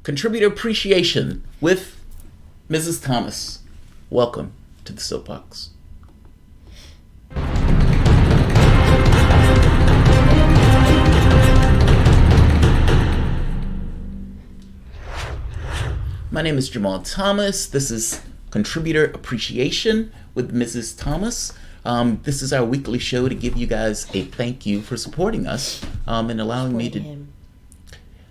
Contributor Appreciation with Mrs. Thomas. Welcome to the Soapbox. My name is Jamarl Thomas. This is Contributor Appreciation with Mrs. Thomas. This is our weekly show to give you guys a thank you for supporting us and allowing me to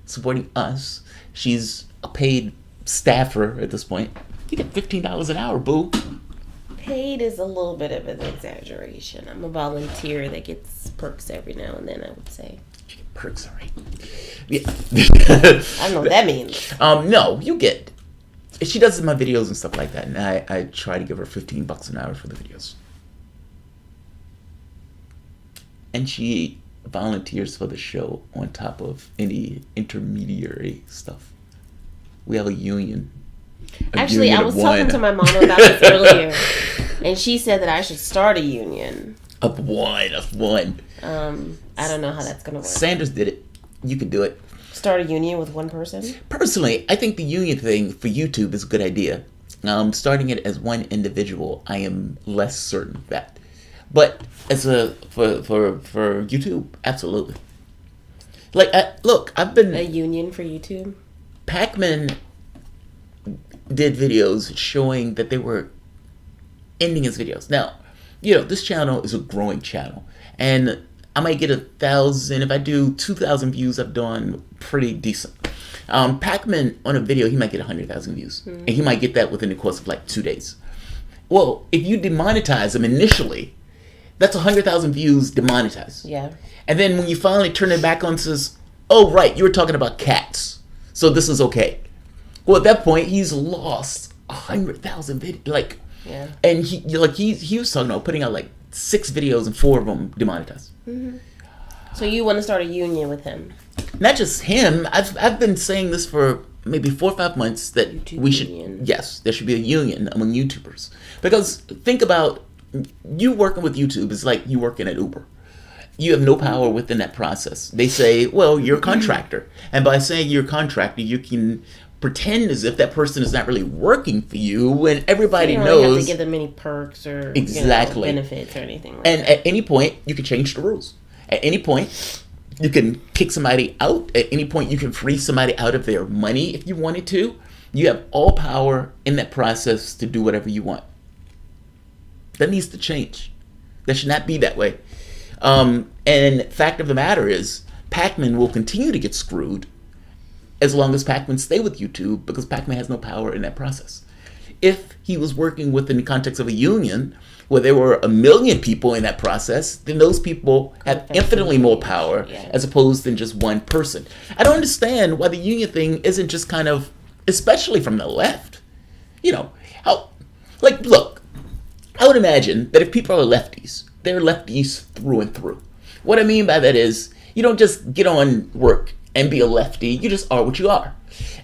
supporting us. She's a paid staffer at this point. You get $15 an hour, boo. Paid is a little bit of an exaggeration. I'm a volunteer that gets perks every now and then, I would say. You get perks, all right. Yeah. I don't know what that means. No, you get... She does my videos and stuff like that, and I try to give her $15 an hour for the videos. And she volunteers for the show on top of any intermediary stuff. We have a union. Actually, I was talking to my mom about this earlier, and she said that I should start a union. Of one. I don't know how that's going to work. Sanders did it. You can do it. Start a union with one person? Personally, I think the union thing for YouTube is a good idea. Starting it as one individual, I am less certain of that. But as for YouTube, absolutely. Like, look, I've been... A union for YouTube? Pac-Man did videos showing that they were ending his videos. Now, you know, this channel is a growing channel. And I might get 1,000. If I do 2,000 views, I've done pretty decent. Pac-Man, on a video, he might get 100,000 views. Mm-hmm. And he might get that within the course of like 2 days. Well, if you demonetize him initially... That's 100,000 views demonetized. Yeah. And then when you finally turn it back on, it says, oh, right, you were talking about cats. So this is okay. Well, at that point, he's lost 100,000 videos. Like, yeah. And he was talking about putting out like 6 videos and 4 of them demonetized. Mm-hmm. So you want to start a union with him? Not just him. I've been saying this for maybe 4 or 5 months that YouTube we should, union. Yes, there should be a union among YouTubers. Because think about, you working with YouTube is like you working at Uber. You have no power within that process. They say, well, you're a contractor. And by saying you're a contractor, you can pretend as if that person is not really working for you when everybody knows. You don't have to give them any perks or exactly benefits or anything like and that. At any point, you can change the rules. At any point, you can kick somebody out. At any point, you can free somebody out of their money if you wanted to. You have all power in that process to do whatever you want. That needs to change. That should not be that way. And fact of the matter is, Pac-Man will continue to get screwed as long as Pac-Man stay with YouTube because Pac-Man has no power in that process. If he was working within the context of a union where there were 1 million people in that process, then those people have infinitely more power as opposed to just one person. I don't understand why the union thing isn't just kind of, especially from the left, you know, how, like, look, I would imagine that if people are lefties, they're lefties through and through. What I mean by that is, you don't just get on work and be a lefty, you just are what you are.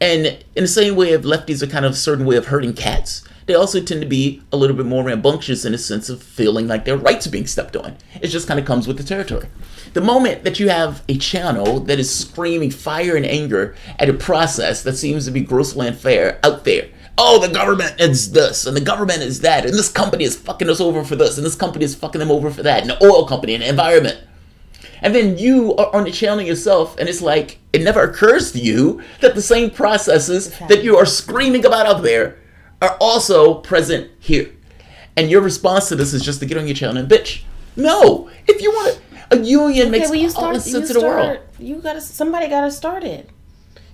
And in the same way of lefties are kind of a certain way of herding cats, they also tend to be a little bit more rambunctious in a sense of feeling like their rights are being stepped on. It just kind of comes with the territory. The moment that you have a channel that is screaming fire and anger at a process that seems to be grossly unfair out there, oh, the government is this, and the government is that, and this company is fucking us over for this, and this company is fucking them over for that, and the oil company, and the environment. And then you are on the channel yourself, and it's like, it never occurs to you that the same processes that you are screaming about out there are also present here. And your response to this is just to get on your channel and bitch. No! If you want a union makes all the sense in the world. Somebody gotta start it.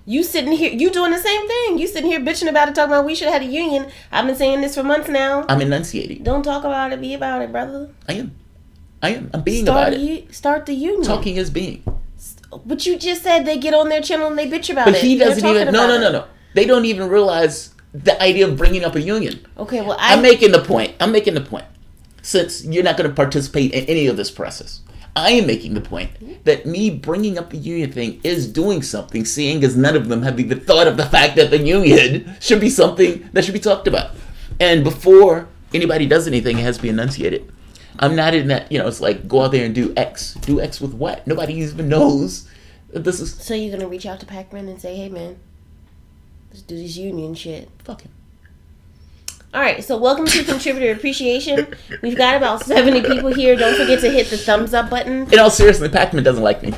You sitting here, you doing the same thing. You sitting here bitching about it, talking about we should have had a union. I've been saying this for months now. I'm enunciating. Don't talk about it, be about it, brother. I am. I'm being about it. Start the union. Talking is being. But you just said they get on their channel and they bitch about it. But he doesn't even, no. They don't even realize the idea of bringing up a union. Okay, well, I'm making the point. Since you're not going to participate in any of this process. I am making the point that me bringing up the union thing is doing something, seeing as none of them have even thought of the fact that the union should be something that should be talked about. And before anybody does anything, it has to be enunciated. I'm not in that, it's like, go out there and do X. Do X with what? Nobody even knows that this is... So you're going to reach out to Pac-Man and say, hey, man, Just do this union shit. Fuck him. All right, so welcome to Contributor Appreciation. We've got about 70 people here. Don't forget to hit the thumbs up button. In all seriousness, Pac-Man doesn't like me.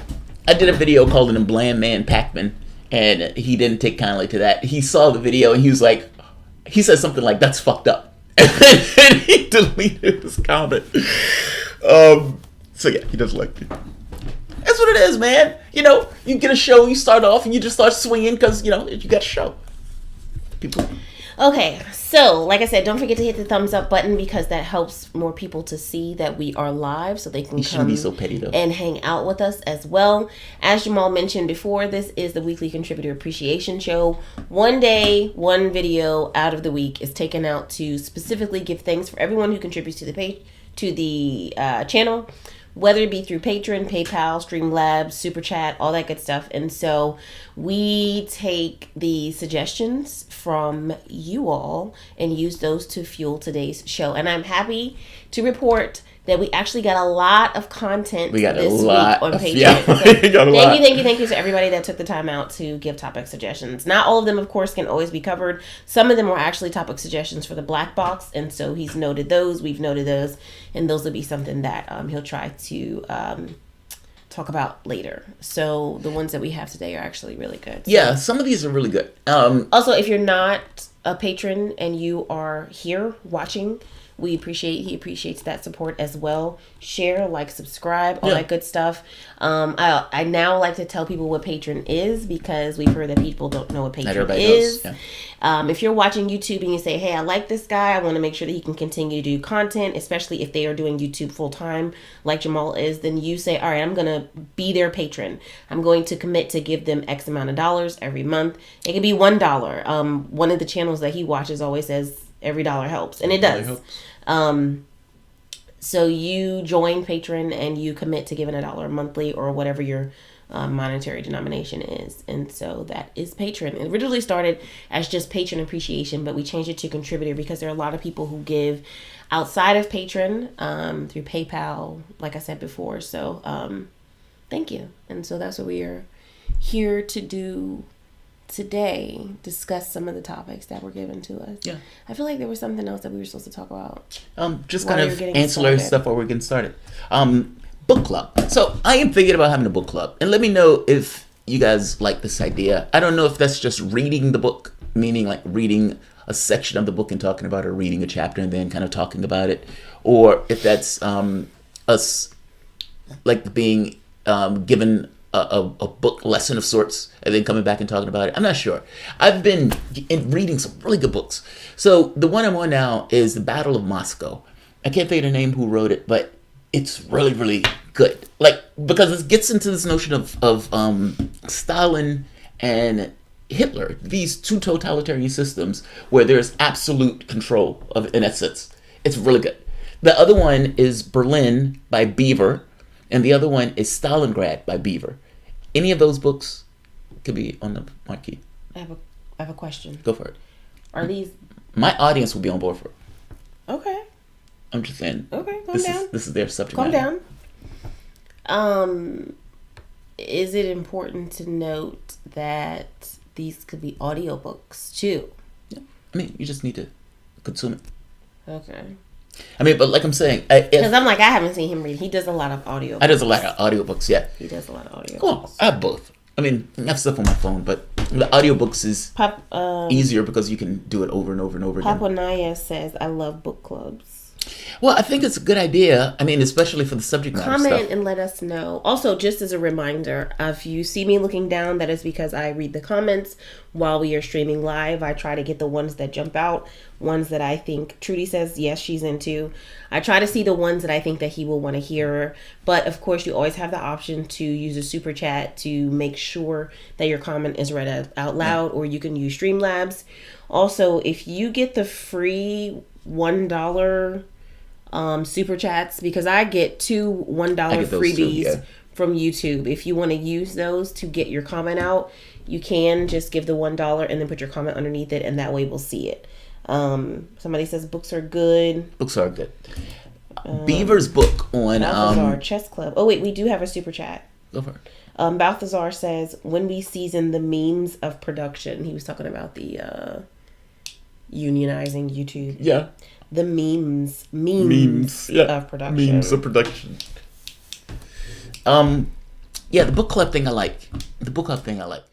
I did a video calling him Bland Man Pac-Man, and he didn't take kindly to that. He saw the video, and he was like, he said something like, "That's fucked up." And he deleted his comment. So yeah, he doesn't like me. That's what it is, man. You know, you get a show, you start off, and you just start swinging because, you know, you got a show. People... Okay, so like I said, don't forget to hit the thumbs up button because that helps more people to see that we are live, so they can come be so petty, though. And hang out with us as well. As Jamal mentioned before, this is the weekly Contributor Appreciation Show. One day, one video out of the week is taken out to specifically give thanks for everyone who contributes to the channel, whether it be through Patreon, PayPal, Streamlabs, Super Chat, all that good stuff. And so we take the suggestions from you all and use those to fuel today's show. And I'm happy to report that we actually got a lot of content this week on Patreon. Yeah, so thank you to everybody that took the time out to give topic suggestions. Not all of them, of course, can always be covered. Some of them were actually topic suggestions for the Black Box, and so he's noted those, we've noted those, and those will be something that he'll try to talk about later. So the ones that we have today are actually really good. So. Yeah, some of these are really good. Also, if you're not a patron and you are here watching, he appreciates that support as well. Share, like, subscribe, all that good stuff. I now like to tell people what Patreon is because we've heard that people don't know what Patreon is. Yeah. If you're watching YouTube and you say, hey, I like this guy, I want to make sure that he can continue to do content, especially if they are doing YouTube full time like Jamal is, then you say, all right, I'm going to be their patron. I'm going to commit to give them X amount of dollars every month. It could be $1. One of the channels that he watches always says every dollar helps, and it does. So you join Patreon and you commit to giving $1 monthly or whatever your monetary denomination is. And so that is Patreon. It originally started as just patron appreciation, but we changed it to contributor because there are a lot of people who give outside of Patreon through PayPal, like I said before. So thank you. And so that's what we are here to do today, discuss some of the topics that were given to us. Yeah. I feel like there was something else that we were supposed to talk about. Just kind of ancillary stuff while we're getting started. Book club. So I am thinking about having a book club. And let me know if you guys like this idea. I don't know if that's just reading the book, meaning like reading a section of the book and talking about it, or reading a chapter and then kind of talking about it. Or if that's us like being given a book lesson of sorts and then coming back and talking about it. I'm not sure. I've been reading some really good books. So the one I'm on now is The Battle of Moscow. I can't think of the name who wrote it, but it's really, really good. Like, because it gets into this notion of Stalin and Hitler, these two totalitarian systems where there's absolute control of, in essence. It's really good. The other one is Berlin by Beaver. And the other one is Stalingrad by Beaver. Any of those books could be on the marquee. I have a question. Go for it. Are these... My audience will be on board for it. Okay. I'm just saying. Okay, calm down. This is their subject matter. Calm down. Is it important to note that these could be audiobooks too? Yeah. I mean, you just need to consume it. Okay. I mean, but like I'm saying... Because I'm like, I haven't seen him read. He does a lot of audiobooks. I does a lot of audiobooks, yeah. He does a lot of audiobooks. Cool. I have both. I mean, I have stuff on my phone, but the audiobooks is easier because you can do it over and over and over again. Papa Naya says, I love book clubs. Well, I think it's a good idea. I mean, especially for the subject matter Comment stuff. and let us know. Also, just as a reminder, if you see me looking down, that is because I read the comments while we are streaming live. I try to get the ones that jump out, ones that I think Trudy says, yes, she's into. I try to see the ones that I think that he will want to hear. But, of course, you always have the option to use a super chat to make sure that your comment is read out loud, or you can use Streamlabs. Also, if you get the free $1 super chats, because I get two $1 freebies from YouTube. If you want to use those to get your comment out, you can just give the $1 and then put your comment underneath it, and that way we'll see it. Somebody says books are good. Books are good. Beaver's book on our chess club. Oh wait, we do have a super chat. Go for it. Balthazar says, when we season the memes of production, he was talking about the unionizing YouTube. Yeah. The memes Yeah. of production. Memes of production. Yeah, the book club thing I like.